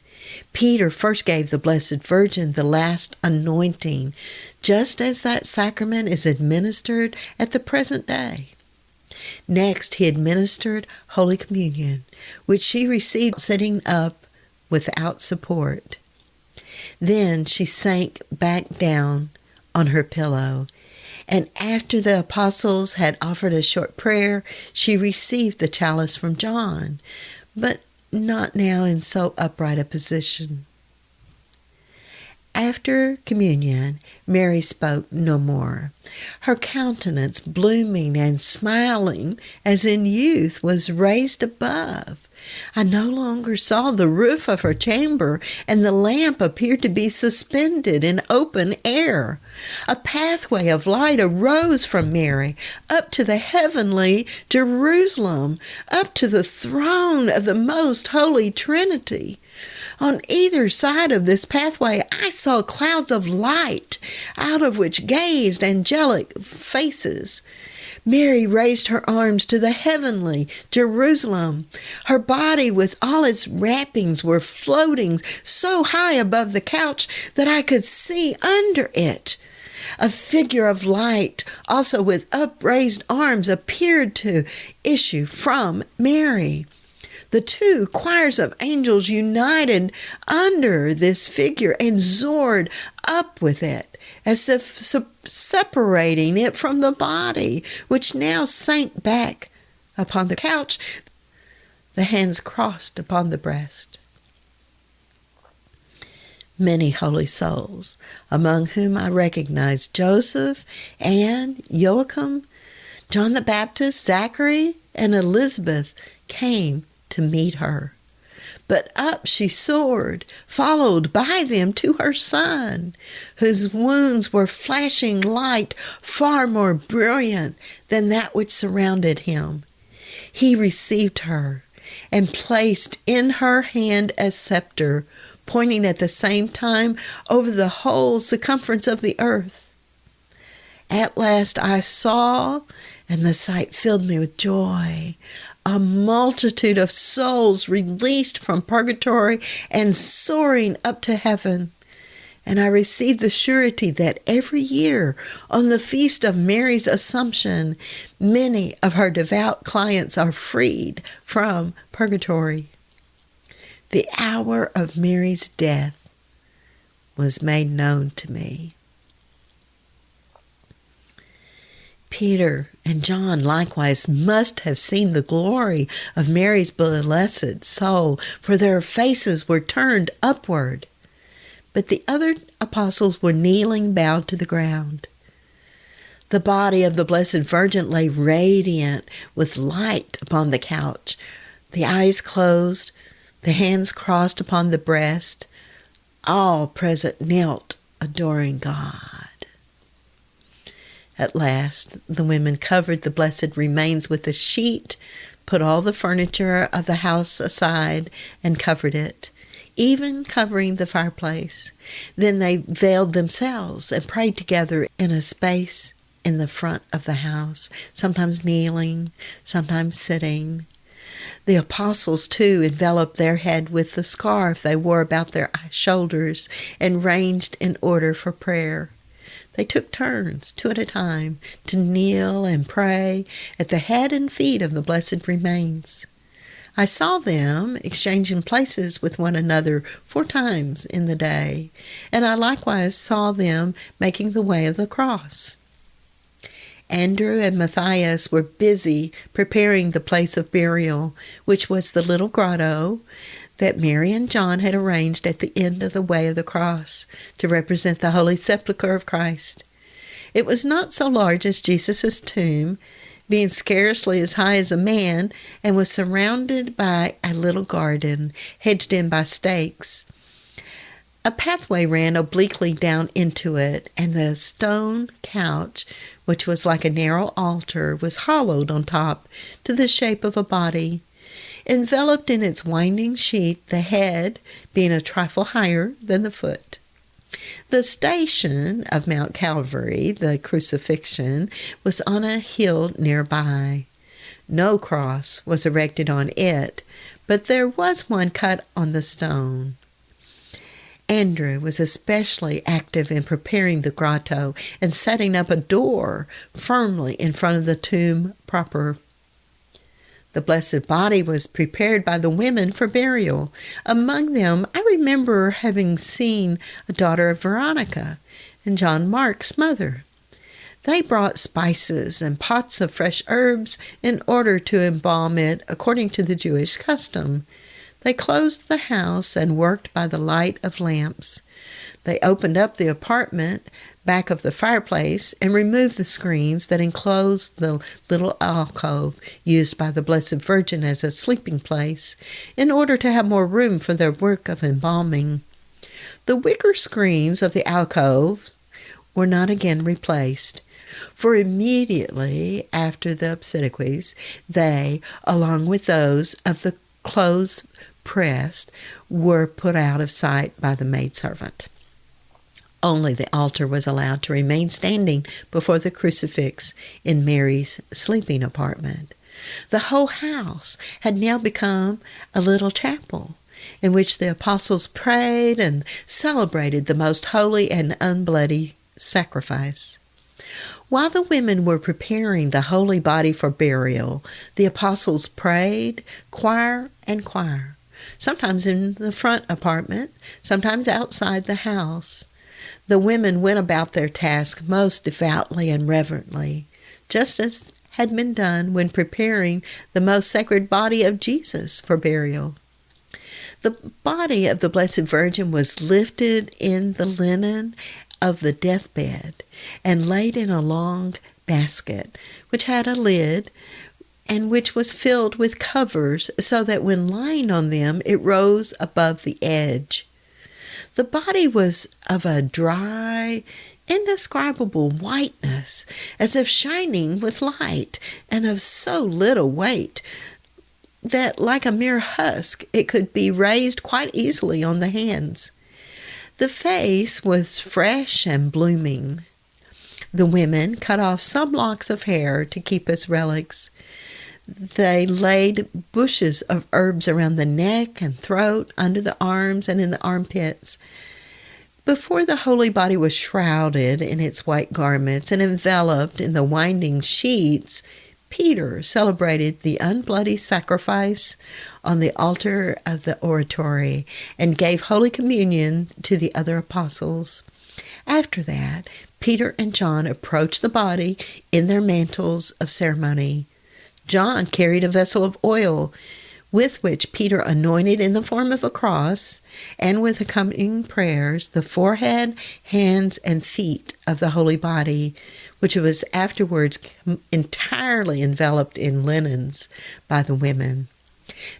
Peter first gave the Blessed Virgin the last anointing, just as that sacrament is administered at the present day. Next, he administered Holy Communion, which she received sitting up without support. Then she sank back down on her pillow, and after the apostles had offered a short prayer, she received the chalice from John, but not now in so upright a position. After communion, Mary spoke no more. Her countenance, blooming and smiling as in youth, was raised above. I no longer saw the roof of her chamber, and the lamp appeared to be suspended in open air. A pathway of light arose from Mary up to the heavenly Jerusalem, up to the throne of the most holy Trinity. On either side of this pathway, I saw clouds of light, out of which gazed angelic faces. Mary raised her arms to the heavenly Jerusalem. Her body with all its wrappings were floating so high above the couch that I could see under it. A figure of light, also with upraised arms, appeared to issue from Mary. The two choirs of angels united under this figure and soared up with it, as if separating it from the body, which now sank back upon the couch, the hands crossed upon the breast. Many holy souls, among whom I recognized Joseph, Anne, Joachim, John the Baptist, Zachary, and Elizabeth, came to meet her. But up she soared, followed by them to her son, whose wounds were flashing light far more brilliant than that which surrounded him. He received her and placed in her hand a scepter, pointing at the same time over the whole circumference of the earth. At last I saw, and the sight filled me with joy, a multitude of souls released from purgatory and soaring up to heaven. And I received the surety that every year on the feast of Mary's Assumption, many of her devout clients are freed from purgatory. The hour of Mary's death was made known to me. Peter and John likewise must have seen the glory of Mary's blessed soul, for their faces were turned upward. But the other apostles were kneeling, bowed to the ground. The body of the Blessed Virgin lay radiant with light upon the couch, the eyes closed, the hands crossed upon the breast. All present knelt, adoring God. At last, the women covered the blessed remains with a sheet, put all the furniture of the house aside, and covered it, even covering the fireplace. Then they veiled themselves and prayed together in a space in the front of the house, sometimes kneeling, sometimes sitting. The apostles, too, enveloped their head with the scarf they wore about their shoulders and ranged in order for prayer. They took turns, two at a time, to kneel and pray at the head and feet of the blessed remains. I saw them exchanging places with one another 4 times in the day, and I likewise saw them making the way of the cross. Andrew and Matthias were busy preparing the place of burial, which was the little grotto that Mary and John had arranged at the end of the way of the cross to represent the Holy Sepulchre of Christ. It was not so large as Jesus' tomb, being scarcely as high as a man, and was surrounded by a little garden, hedged in by stakes. A pathway ran obliquely down into it, and the stone couch, which was like a narrow altar, was hollowed on top to the shape of a body. Enveloped in its winding sheet, the head being a trifle higher than the foot. The station of Mount Calvary, the crucifixion, was on a hill nearby. No cross was erected on it, but there was one cut on the stone. Andrew was especially active in preparing the grotto and setting up a door firmly in front of the tomb proper. The blessed body was prepared by the women for burial. Among them, I remember having seen a daughter of Veronica and John Mark's mother. They brought spices and pots of fresh herbs in order to embalm it according to the Jewish custom. They closed the house and worked by the light of lamps. They opened up the apartment back of the fireplace and removed the screens that enclosed the little alcove used by the Blessed Virgin as a sleeping place in order to have more room for their work of embalming. The wicker screens of the alcove were not again replaced, for immediately after the obsequies, they, along with those of the clothes pressed, were put out of sight by the maidservant. Only the altar was allowed to remain standing before the crucifix in Mary's sleeping apartment. The whole house had now become a little chapel in which the apostles prayed and celebrated the most holy and unbloody sacrifice. While the women were preparing the holy body for burial, the apostles prayed, choir and choir, sometimes in the front apartment, sometimes outside the house. The women went about their task most devoutly and reverently, just as had been done when preparing the most sacred body of Jesus for burial. The body of the Blessed Virgin was lifted in the linen of the deathbed and laid in a long basket, which had a lid and which was filled with covers so that when lying on them it rose above the edge. The body was of a dry, indescribable whiteness, as if shining with light, and of so little weight that, like a mere husk, it could be raised quite easily on the hands. The face was fresh and blooming. The women cut off some locks of hair to keep as relics. They laid bushes of herbs around the neck and throat, under the arms and in the armpits. Before the holy body was shrouded in its white garments and enveloped in the winding sheets, Peter celebrated the unbloody sacrifice on the altar of the oratory and gave Holy Communion to the other apostles. After that, Peter and John approached the body in their mantles of ceremony. John carried a vessel of oil, with which Peter anointed in the form of a cross, and with accompanying prayers, the forehead, hands, and feet of the holy body, which was afterwards entirely enveloped in linens by the women.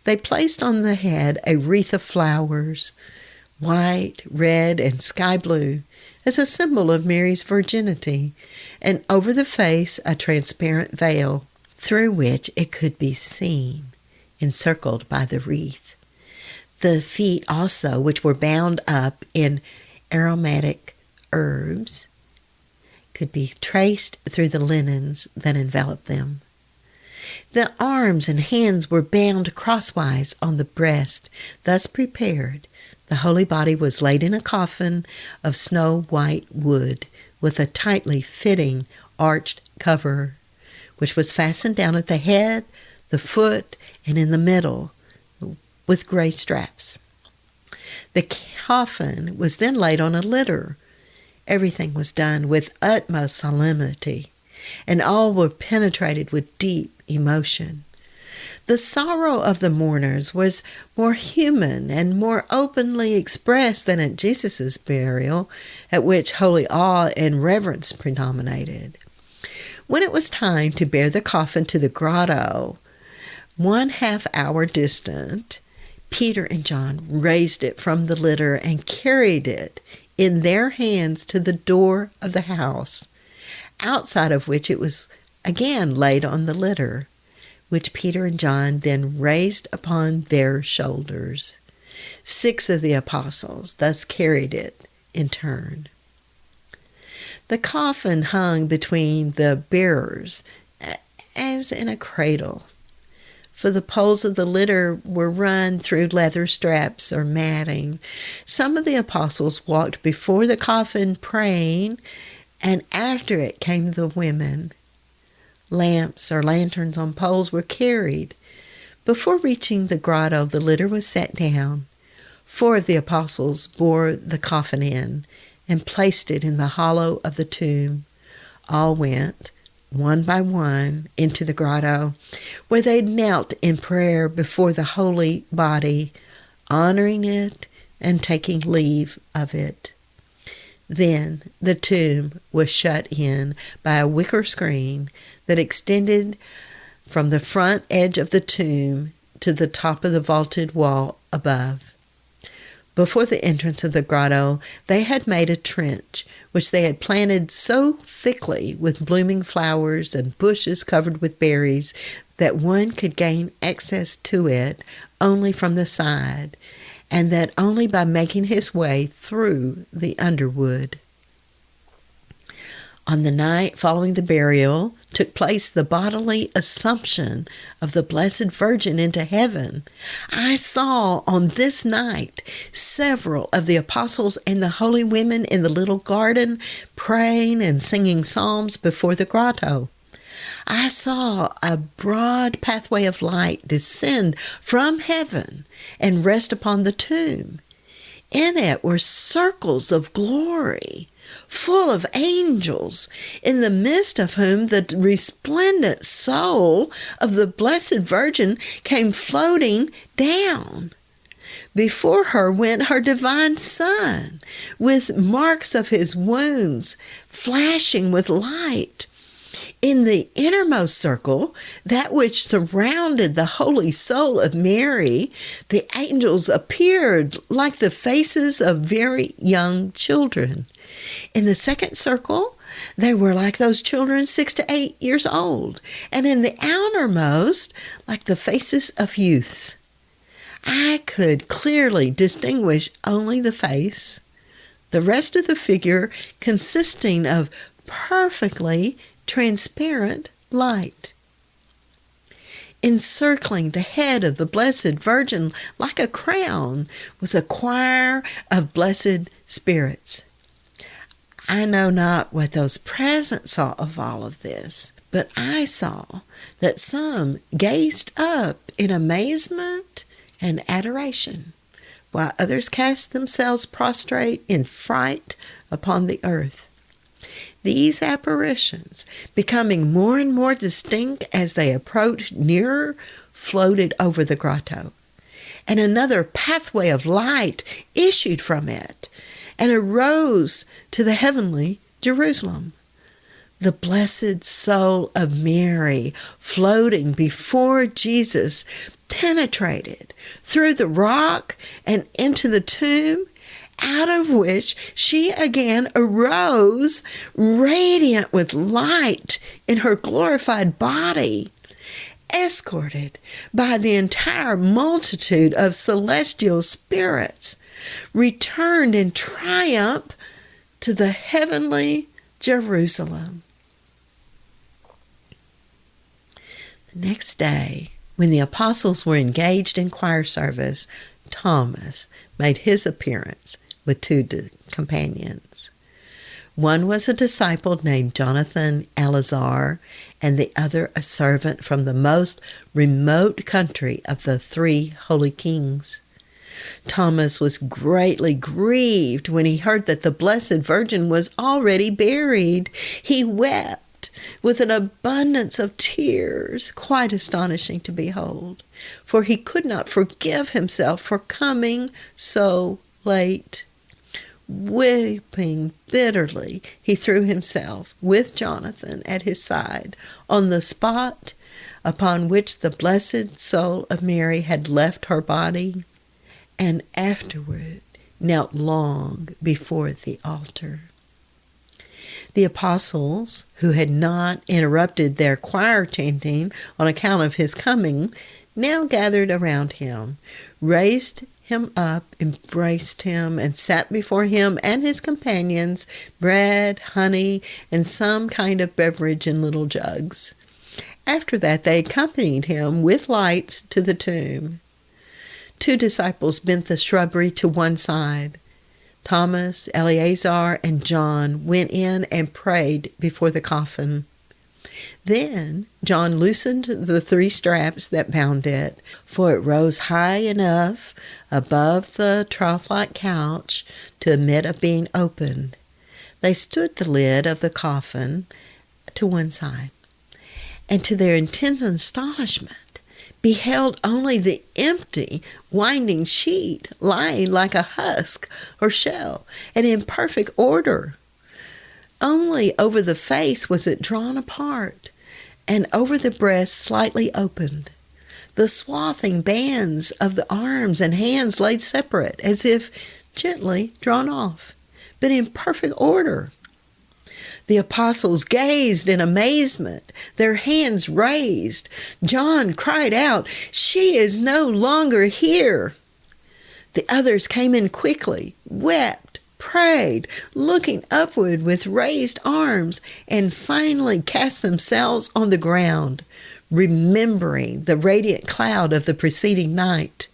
They placed on the head a wreath of flowers, white, red, and sky blue, as a symbol of Mary's virginity, and over the face a transparent veil, through which it could be seen, encircled by the wreath. The feet also, which were bound up in aromatic herbs, could be traced through the linens that enveloped them. The arms and hands were bound crosswise on the breast. Thus prepared, the holy body was laid in a coffin of snow-white wood with a tightly fitting arched cover, which was fastened down at the head, the foot, and in the middle with gray straps. The coffin was then laid on a litter. Everything was done with utmost solemnity, and all were penetrated with deep emotion. The sorrow of the mourners was more human and more openly expressed than at Jesus' burial, at which holy awe and reverence predominated. When it was time to bear the coffin to the grotto, 1/2 hour distant, Peter and John raised it from the litter and carried it in their hands to the door of the house, outside of which it was again laid on the litter, which Peter and John then raised upon their shoulders. 6 of the apostles thus carried it in turn. The coffin hung between the bearers as in a cradle. for the poles of the litter were run through leather straps or matting. Some of the apostles walked before the coffin praying, and after it came the women. Lamps or lanterns on poles were carried. Before reaching the grotto, the litter was set down. 4 of the apostles bore the coffin in and placed it in the hollow of the tomb. All went, one by one, into the grotto, where they knelt in prayer before the holy body, honoring it and taking leave of it. Then the tomb was shut in by a wicker screen that extended from the front edge of the tomb to the top of the vaulted wall above. Before the entrance of the grotto, they had made a trench, which they had planted so thickly with blooming flowers and bushes covered with berries that one could gain access to it only from the side, and that only by making his way through the underwood. On the night following the burial took place the bodily assumption of the Blessed Virgin into heaven. I saw on this night several of the apostles and the holy women in the little garden praying and singing psalms before the grotto. I saw a broad pathway of light descend from heaven and rest upon the tomb. In it were circles of glory, full of angels, in the midst of whom the resplendent soul of the Blessed Virgin came floating down. Before her went her divine Son, with marks of his wounds flashing with light. In the innermost circle, that which surrounded the holy soul of Mary, the angels appeared like the faces of very young children. In the second circle, they were like those children 6 to 8 years old, and in the outermost, like the faces of youths. I could clearly distinguish only the face, the rest of the figure consisting of perfectly transparent light. Encircling the head of the Blessed Virgin like a crown was a choir of blessed spirits. I know not what those present saw of all of this, but I saw that some gazed up in amazement and adoration, while others cast themselves prostrate in fright upon the earth. These apparitions, becoming more and more distinct as they approached nearer, floated over the grotto, and another pathway of light issued from it and arose to the heavenly Jerusalem. The blessed soul of Mary, floating before Jesus, penetrated through the rock and into the tomb, out of which she again arose, radiant with light in her glorified body, escorted by the entire multitude of celestial spirits, returned in triumph to the heavenly Jerusalem. The next day, when the apostles were engaged in choir service, Thomas made his appearance with 2 companions. One was a disciple named Jonathan Elazar, and the other a servant from the most remote country of the 3 holy kings. Thomas was greatly grieved when he heard that the Blessed Virgin was already buried. He wept with an abundance of tears, quite astonishing to behold, for he could not forgive himself for coming so late. Weeping bitterly, he threw himself, with Jonathan at his side, on the spot upon which the blessed soul of Mary had left her body, and afterward knelt long before the altar. The apostles, who had not interrupted their choir chanting on account of his coming, now gathered around him, raised him up, embraced him, and sat before him and his companions bread, honey, and some kind of beverage in little jugs. After that, they accompanied him with lights to the tomb. 2 disciples bent the shrubbery to one side. Thomas, Eleazar, and John went in and prayed before the coffin. Then John loosened the 3 straps that bound it, for it rose high enough above the trough-like couch to admit of being opened. They stood the lid of the coffin to one side, and to their intense astonishment, beheld only the empty, winding sheet lying like a husk or shell and in perfect order. Only over the face was it drawn apart, and over the breast slightly opened. The swathing bands of the arms and hands laid separate, as if gently drawn off, but in perfect order. The apostles gazed in amazement, their hands raised. John cried out, "She is no longer here!" The others came in quickly, wept, prayed, looking upward with raised arms, and finally cast themselves on the ground, remembering the radiant cloud of the preceding night.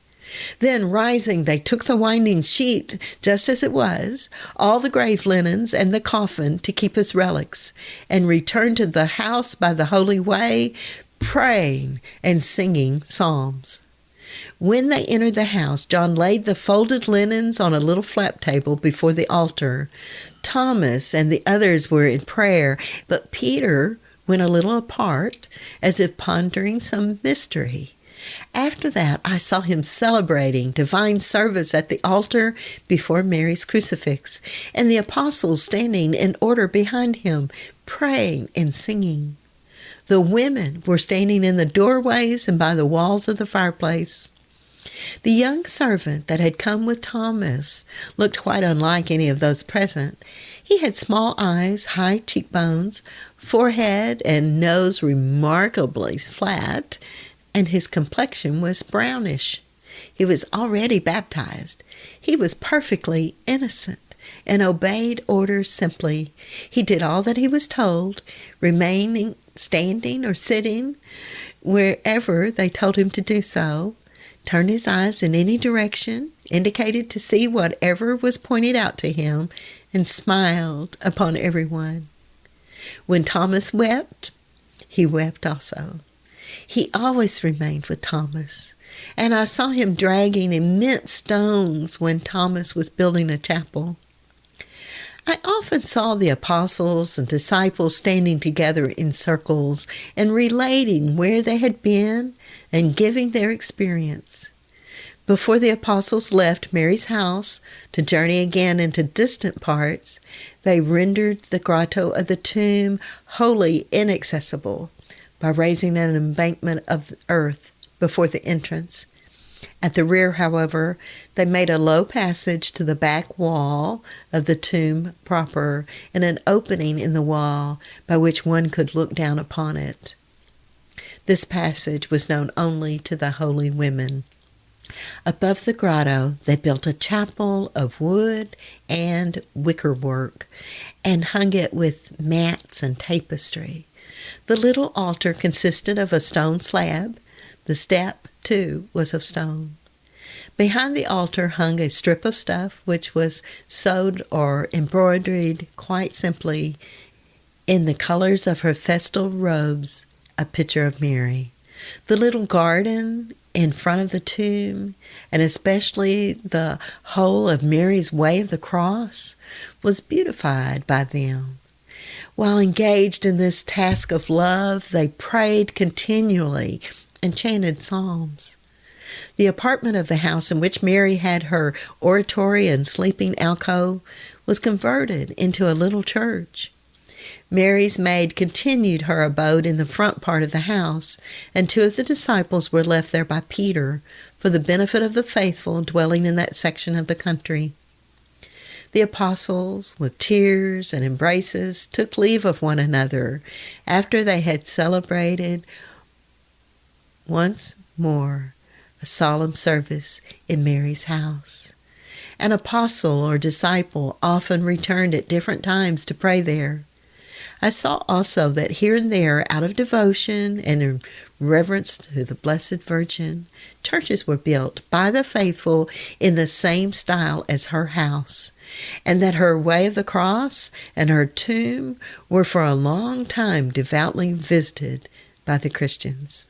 Then rising, they took the winding sheet just as it was, all the grave linens and the coffin to keep as relics, and returned to the house by the holy way, praying and singing psalms. When they entered the house, John laid the folded linens on a little flap table before the altar. Thomas and the others were in prayer, but Peter went a little apart, as if pondering some mystery. After that, I saw him celebrating divine service at the altar before Mary's crucifix, and the apostles standing in order behind him, praying and singing. The women were standing in the doorways and by the walls of the fireplace. The young servant that had come with Thomas looked quite unlike any of those present. He had small eyes, high cheekbones, forehead and nose remarkably flat, and his complexion was brownish. He was already baptized. He was perfectly innocent and obeyed orders simply. He did all that he was told, remaining standing or sitting wherever they told him to do so, turned his eyes in any direction, indicated to see whatever was pointed out to him, and smiled upon everyone. When Thomas wept, he wept also. He always remained with Thomas, and I saw him dragging immense stones when Thomas was building a chapel. I often saw the apostles and disciples standing together in circles and relating where they had been and giving their experience. Before the apostles left Mary's house to journey again into distant parts, they rendered the grotto of the tomb wholly inaccessible by raising an embankment of earth before the entrance. At the rear, however, they made a low passage to the back wall of the tomb proper, and an opening in the wall by which one could look down upon it. This passage was known only to the holy women. Above the grotto, they built a chapel of wood and wickerwork, and hung it with mats and tapestry. The little altar consisted of a stone slab. The step, too, was of stone. Behind the altar hung a strip of stuff which was sewed or embroidered quite simply in the colors of her festal robes, a picture of Mary. The little garden in front of the tomb, and especially the whole of Mary's way of the cross, was beautified by them. While engaged in this task of love, they prayed continually and chanted psalms. The apartment of the house in which Mary had her oratory and sleeping alcove was converted into a little church. Mary's maid continued her abode in the front part of the house, and 2 of the disciples were left there by Peter for the benefit of the faithful dwelling in that section of the country. The apostles, with tears and embraces, took leave of one another after they had celebrated once more a solemn service in Mary's house. An apostle or disciple often returned at different times to pray there. I saw also that here and there, out of devotion and in reverence to the Blessed Virgin, churches were built by the faithful in the same style as her house, and that her way of the cross and her tomb were for a long time devoutly visited by the Christians.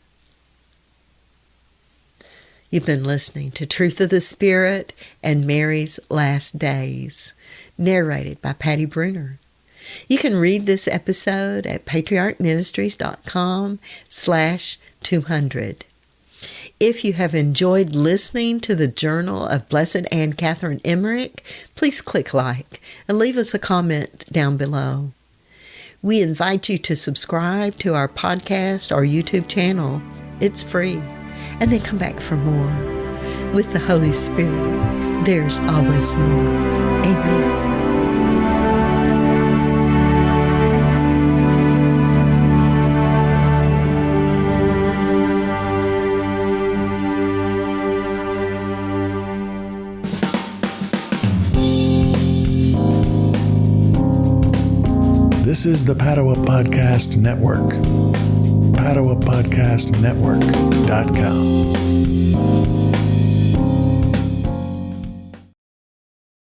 You've been listening to Truth of the Spirit and Mary's Last Days, narrated by Patti Brunner. You can read this episode at patriarchministries.com/200. If you have enjoyed listening to the Journal of Blessed Anne Catherine Emmerich, please click like and leave us a comment down below. We invite you to subscribe to our podcast or YouTube channel. It's free. And then come back for more. With the Holy Spirit, there's always more. Amen.
This is the Padua Podcast Network. PaduaPodcastNetwork.com.